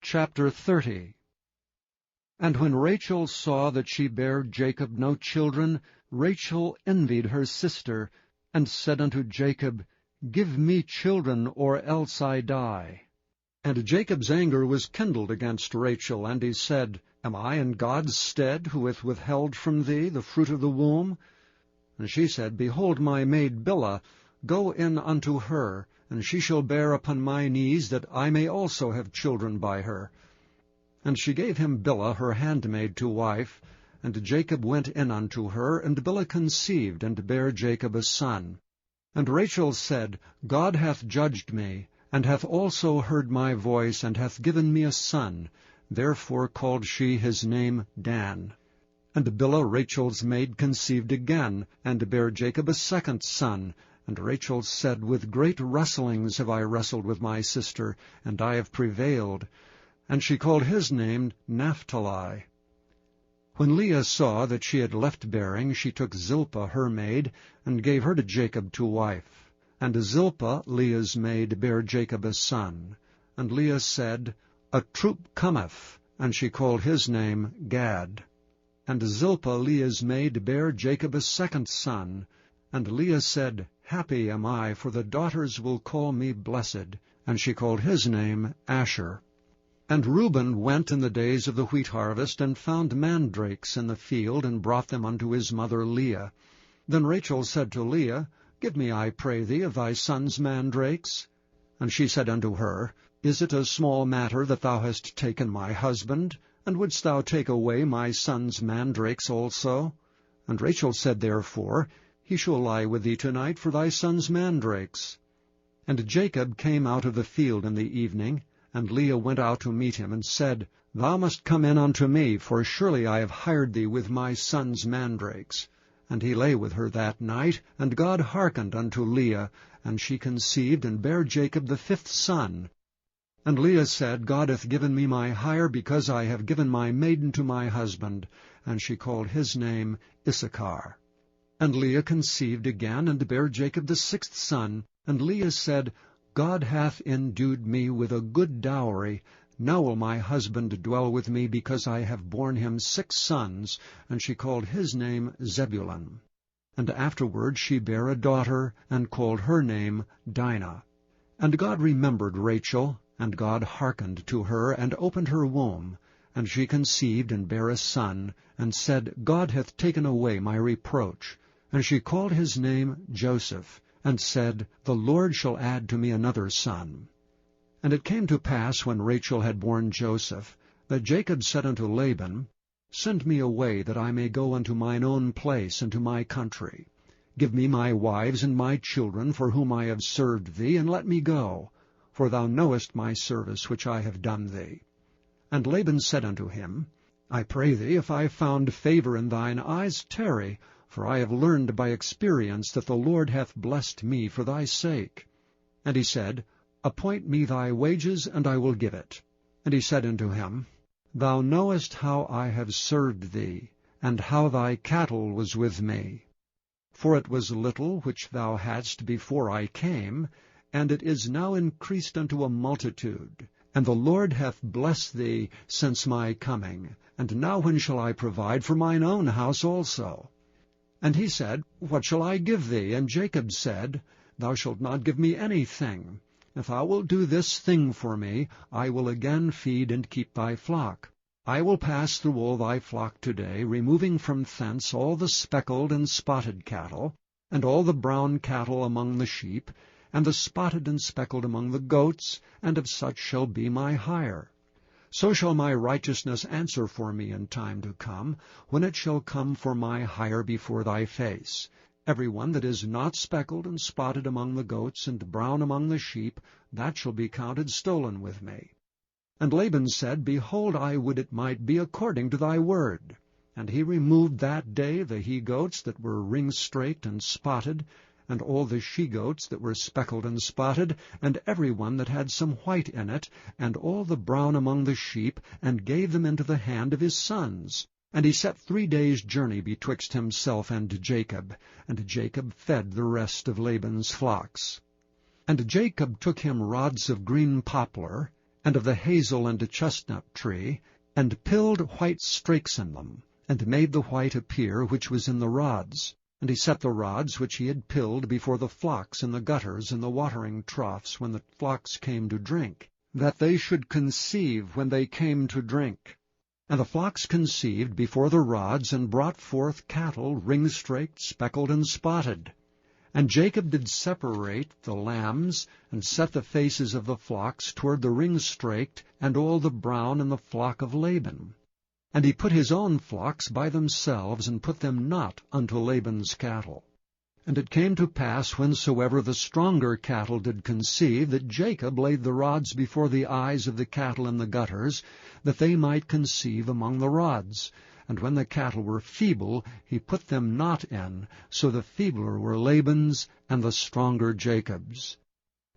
Chapter 30. And when Rachel saw that she bare Jacob no children, Rachel envied her sister, and said unto Jacob, Give me children, or else I die. And Jacob's anger was kindled against Rachel, and he said, Am I in God's stead, who hath withheld from thee the fruit of the womb? And she said, Behold my maid Bilhah, go in unto her, and she shall bear upon my knees, that I may also have children by her. And she gave him Bilhah her handmaid to wife, and Jacob went in unto her, and Bilhah conceived, and bare Jacob a son. And Rachel said, God hath judged me, and hath also heard my voice, and hath given me a son. Therefore called she his name Dan. And Bilhah Rachel's maid conceived again, and bare Jacob a second son. And Rachel said, With great wrestlings have I wrestled with my sister, and I have prevailed. And she called his name Naphtali. When Leah saw that she had left bearing, she took Zilpah her maid, and gave her to Jacob to wife. And Zilpah, Leah's maid, bare Jacob a son. And Leah said, A troop cometh, and she called his name Gad. And Zilpah, Leah's maid, bare Jacob a second son. And Leah said, Happy am I, for the daughters will call me blessed. And she called his name Asher. And Reuben went in the days of the wheat harvest, and found mandrakes in the field, and brought them unto his mother Leah. Then Rachel said to Leah, Give me, I pray thee, of thy son's mandrakes. And she said unto her, Is it a small matter that thou hast taken my husband? And wouldst thou take away my son's mandrakes also? And Rachel said therefore, He shall lie with thee tonight for thy son's mandrakes. And Jacob came out of the field in the evening, and Leah went out to meet him, and said, Thou must come in unto me, for surely I have hired thee with my son's mandrakes. And he lay with her that night, and God hearkened unto Leah, and she conceived, and bare Jacob the fifth son. And Leah said, God hath given me my hire, because I have given my maiden to my husband. And she called his name Issachar. And Leah conceived again, and bare Jacob the sixth son. And Leah said, God hath endued me with a good dowry. Now will my husband dwell with me, because I have borne him 6 sons. And she called his name Zebulun. And afterward she bare a daughter, and called her name Dinah. And God remembered Rachel, and God hearkened to her, and opened her womb. And she conceived, and bare a son, and said, God hath taken away my reproach. And she called his name Joseph, and said, The Lord shall add to me another son. And it came to pass, when Rachel had borne Joseph, that Jacob said unto Laban, Send me away, that I may go unto mine own place, and to my country. Give me my wives and my children, for whom I have served thee, and let me go. For thou knowest my service which I have done thee. And Laban said unto him, I pray thee, if I have found favor in thine eyes, tarry, for I have learned by experience that the Lord hath blessed me for thy sake. And he said, Appoint me thy wages, and I will give it. And he said unto him, Thou knowest how I have served thee, and how thy cattle was with me. For it was little which thou hadst before I came, and it is now increased unto a multitude. And the Lord hath blessed thee since my coming. And now when shall I provide for mine own house also? And he said, What shall I give thee? And Jacob said, Thou shalt not give me anything. If thou wilt do this thing for me, I will again feed and keep thy flock. I will pass through all thy flock today, removing from thence all the speckled and spotted cattle, and all the brown cattle among the sheep, and the spotted and speckled among the goats, and of such shall be my hire. So shall my righteousness answer for me in time to come, when it shall come for my hire before thy face. Every one that is not speckled and spotted among the goats, and brown among the sheep, that shall be counted stolen with me. And Laban said, Behold, I would it might be according to thy word. And he removed that day the he-goats that were ring-straked and spotted, and all the she-goats that were speckled and spotted, and every one that had some white in it, and all the brown among the sheep, and gave them into the hand of his sons. And he set 3 days' journey betwixt himself and Jacob, and Jacob fed the rest of Laban's flocks. And Jacob took him rods of green poplar, and of the hazel and chestnut tree, and pilled white strakes in them, and made the white appear which was in the rods. And he set the rods which he had pilled before the flocks in the gutters and the watering troughs when the flocks came to drink, that they should conceive when they came to drink. And the flocks conceived before the rods, and brought forth cattle ring-straked, speckled, and spotted. And Jacob did separate the lambs, and set the faces of the flocks toward the ring-straked, and all the brown in the flock of Laban. And he put his own flocks by themselves, and put them not unto Laban's cattle. And it came to pass, whensoever the stronger cattle did conceive, that Jacob laid the rods before the eyes of the cattle in the gutters, that they might conceive among the rods. And when the cattle were feeble, he put them not in, so the feebler were Laban's, and the stronger Jacob's.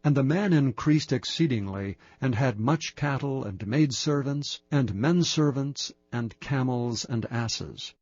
And the man increased exceedingly, and had much cattle, and maidservants, and menservants, and camels, and asses.